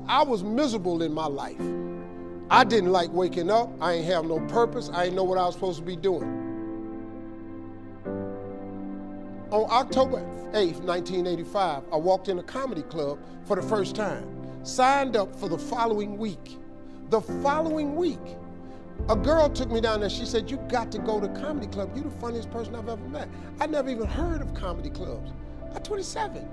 I was miserable in my life. I didn't like waking up. I ain't have no purpose. I didn't know what I was supposed to be doing. On October 8th, 1985, I walked in a comedy club for the first time. Signed up for the following week. The following week, a girl took me down there. She said, "You got to go to comedy club. You're the funniest person I've ever met." I never even heard of comedy clubs. I'm 27.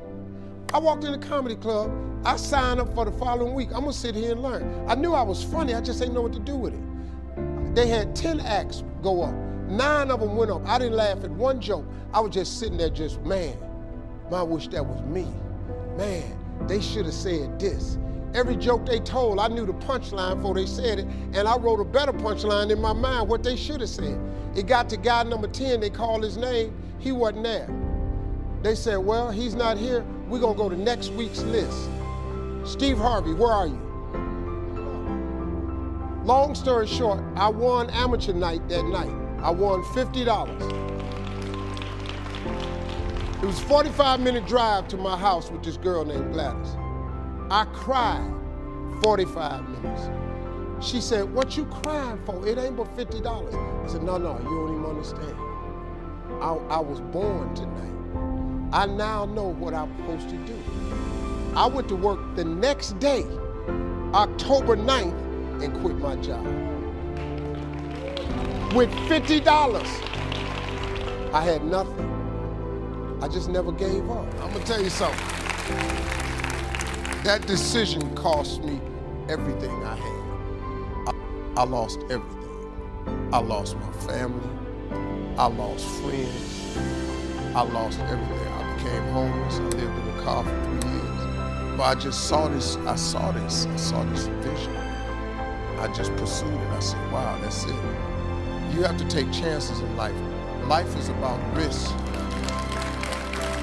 I walked in the comedy club. I signed up for the following week. I'm gonna sit here and learn. I knew I was funny. I just didn't know what to do with it. They had 10 acts go up. 9 of them went up. I didn't laugh at one joke. I was just sitting there just, man, I wish that was me. Man, they should have said this. Every joke they told, I knew the punchline before they said it, and I wrote a better punchline in my mind, what they should have said. It got to guy number 10, they called his name, he wasn't there. They said, well, he's not here, we're gonna go to next week's list. Steve Harvey, where are you? Long story short, I won amateur night that night. I won $50. It was a 45-minute drive to my house with this girl named Gladys. I cried 45 minutes. She said, "What you crying for? It ain't but $50. I said, no, you don't even understand. I was born tonight. I now know what I'm supposed to do. I went to work the next day, October 9th, and quit my job. With $50, I had nothing. I just never gave up. I'm gonna tell you something. That decision cost me everything I had. I lost everything. I lost my family. I lost friends. I lost everything. I became homeless. I lived in a car for 3 years. But I just saw this, I saw this vision. I just pursued it. I said, wow, that's it. You have to take chances in life. Life is about risk.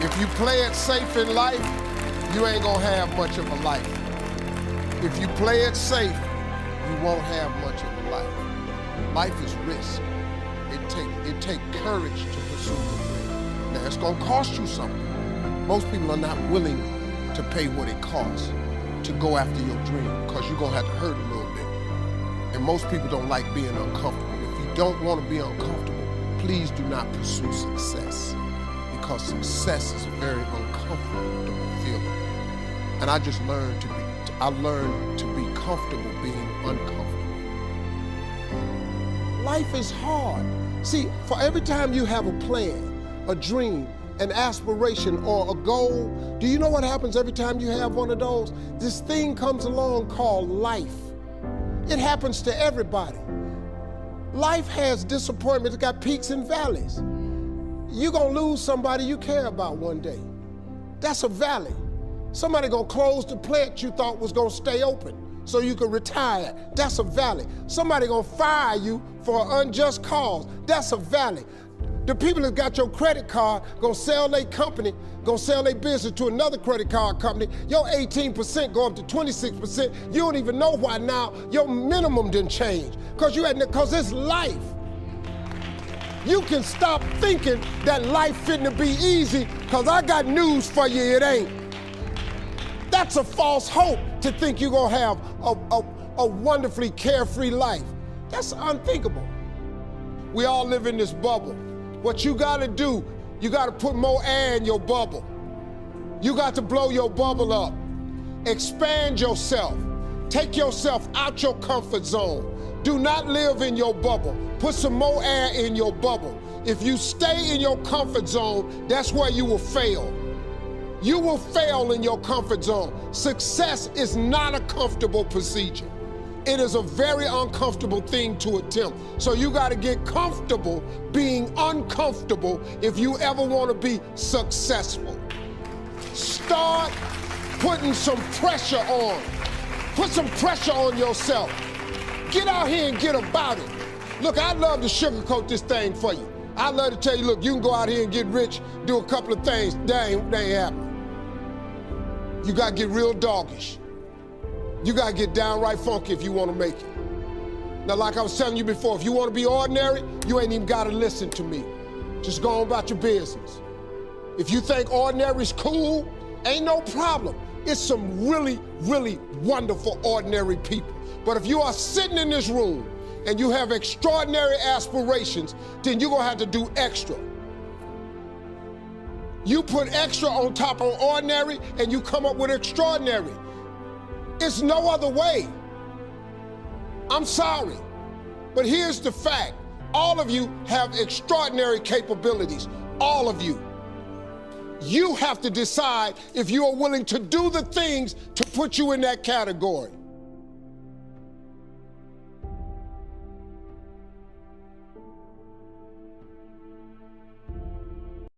If you play it safe in life, you ain't gonna have much of a life. If you play it safe, you won't have much of a life. Life is risk. It take courage to pursue the dream. Now, it's gonna cost you something. Most people are not willing to pay what it costs to go after your dream, because you're gonna have to hurt a little bit. And most people don't like being uncomfortable. If you don't wanna be uncomfortable, please do not pursue success, because success is a very uncomfortable feeling. And I just learned to be comfortable being uncomfortable. Life is hard. See, for every time you have a plan, a dream, an aspiration, or a goal, do you know what happens every time you have one of those? This thing comes along called life. It happens to everybody. Life has disappointments, it's got peaks and valleys. You're gonna lose somebody you care about one day. That's a valley. Somebody gonna close the plant you thought was gonna stay open so you could retire. That's a valley. Somebody gonna fire you for an unjust cause. That's a valley. The people that got your credit card gonna sell their company, gonna sell their business to another credit card company. Your 18% go up to 26%. You don't even know why now your minimum didn't change. Because it's life. You can stop thinking that life fitting to be easy, because I got news for you, it ain't. That's a false hope to think you're gonna have a wonderfully carefree life. That's unthinkable. We all live in this bubble. What you gotta do, you gotta put more air in your bubble. You got to blow your bubble up. Expand yourself. Take yourself out your comfort zone. Do not live in your bubble. Put some more air in your bubble. If you stay in your comfort zone, that's where you will fail. You will fail in your comfort zone. Success is not a comfortable procedure. It is a very uncomfortable thing to attempt. So you gotta get comfortable being uncomfortable if you ever wanna be successful. Start putting some pressure on. Put some pressure on yourself. Get out here and get about it. Look, I'd love to sugarcoat this thing for you. I'd love to tell you, look, you can go out here and get rich, do a couple of things. That ain't happening. You gotta get real doggish. You gotta get downright funky if you wanna make it. Now, like I was telling you before, if you wanna be ordinary, you ain't even gotta listen to me. Just go on about your business. If you think ordinary is cool, ain't no problem. It's some really, really wonderful, ordinary people. But if you are sitting in this room and you have extraordinary aspirations, then you're gonna have to do extra. You put extra on top of ordinary and you come up with extraordinary. It's no other way. I'm sorry, but here's the fact. All of you have extraordinary capabilities, all of you. You have to decide if you are willing to do the things to put you in that category.